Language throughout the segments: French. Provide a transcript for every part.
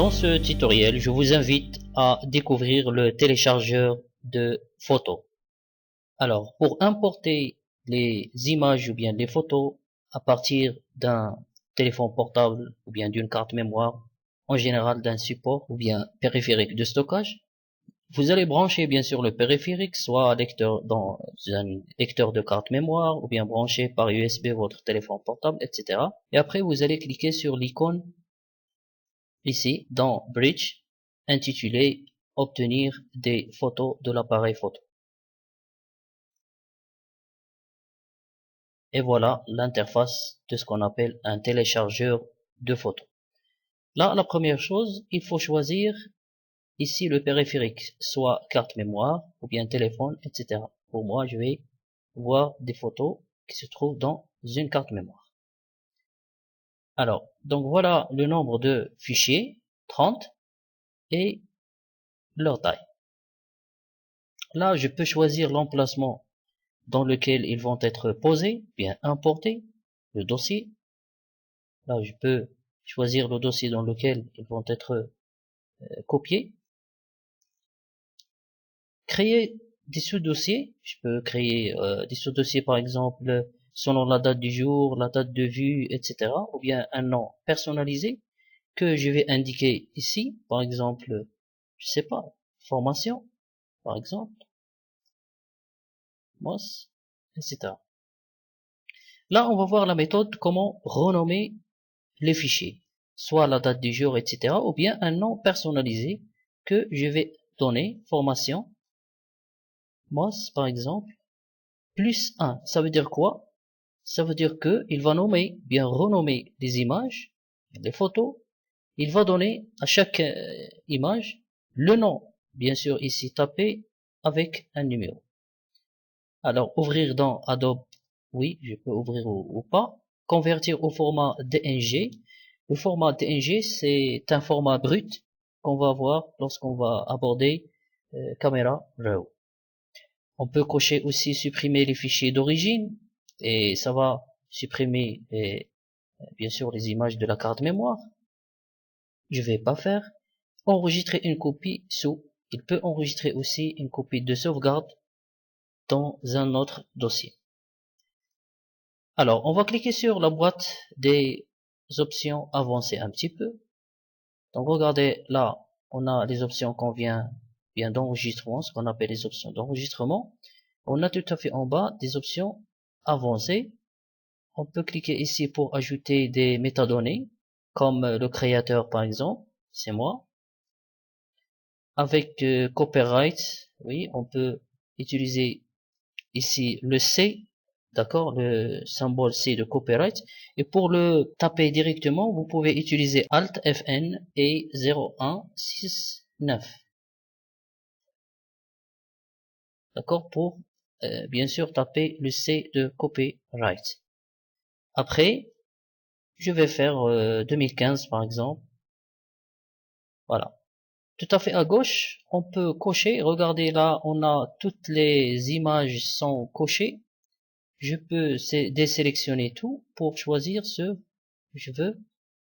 Dans ce tutoriel, je vous invite à découvrir le téléchargeur de photos. Alors, pour importer les images ou bien les photos à partir d'un téléphone portable ou bien d'une carte mémoire, en général d'un support ou bien périphérique de stockage, vous allez brancher bien sûr le périphérique, soit dans un lecteur de carte mémoire ou bien brancher par USB votre téléphone portable, etc. Et après, vous allez cliquer sur l'icône ici dans Bridge, intitulé Obtenir des photos de l'appareil photo. Et voilà l'interface de ce qu'on appelle un téléchargeur de photos. Là, la première chose, il faut choisir ici le périphérique, soit carte mémoire ou bien téléphone, etc. Pour moi, je vais voir des photos qui se trouvent dans une carte mémoire. Alors, donc voilà le nombre de fichiers, 30, et leur taille. Là, je peux choisir l'emplacement dans lequel ils vont être posés, bien importer le dossier. Là, je peux choisir le dossier dans lequel ils vont être copiés. Créer des sous-dossiers. Je peux créer des sous-dossiers, par exemple, selon la date du jour, la date de vue, etc. Ou bien un nom personnalisé que je vais indiquer ici. Par exemple, je sais pas, formation, par exemple, MOS, etc. Là, on va voir la méthode comment renommer les fichiers, soit la date du jour, etc. ou bien un nom personnalisé que je vais donner, formation, MOS par exemple, plus 1. Ça veut dire quoi? Ça veut dire que il va nommer, bien renommer les images, les photos, il va donner à chaque image le nom, bien sûr ici tapé avec un numéro. Alors ouvrir dans Adobe, oui, je peux ouvrir ou pas. Convertir au format DNG. Le format DNG, c'est un format brut qu'on va voir lorsqu'on va aborder Camera Raw. On peut cocher aussi supprimer les fichiers d'origine et ça va supprimer bien sûr les images de la carte mémoire. Je vais pas faire. Enregistrer une copie sous. Il peut enregistrer aussi une copie de sauvegarde dans un autre dossier. Alors, on va cliquer sur la boîte des options avancées un petit peu. Donc, regardez, là, on a les options qu'on vient d'enregistrement, ce qu'on appelle les options d'enregistrement. On a tout à fait en bas des options avancées. On peut cliquer ici pour ajouter des métadonnées, comme le créateur par exemple, c'est moi. Avec copyright, oui, on peut utiliser ici le C, d'accord, le symbole C de copyright. Et pour le taper directement, vous pouvez utiliser Alt Fn et 0169. D'accord, pour bien sûr taper le C de copyright. Après, je vais faire 2015 par exemple. Voilà. Tout à fait à gauche, on peut cocher. Regardez là, on a toutes les images sont cochées. Je peux désélectionner tout pour choisir ce que je veux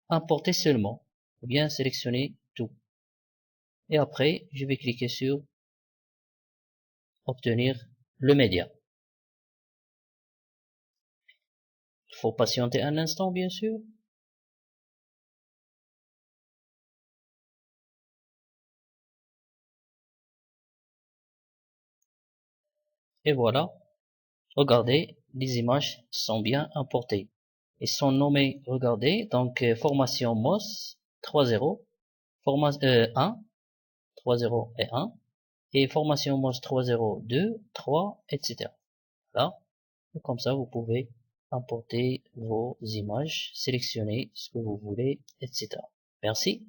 importer seulement. Ou bien sélectionner tout. Et après, je vais cliquer sur obtenir le média. Il faut patienter un instant, bien sûr. Et voilà. Regardez, les images sont bien importées. Ils sont nommés, regardez, donc formation MOS 3.0, 1, 3.0 et 1, et formation MOS 3.0, 2, 3, etc. Voilà. Et comme ça, vous pouvez importer vos images, sélectionner ce que vous voulez, etc. Merci.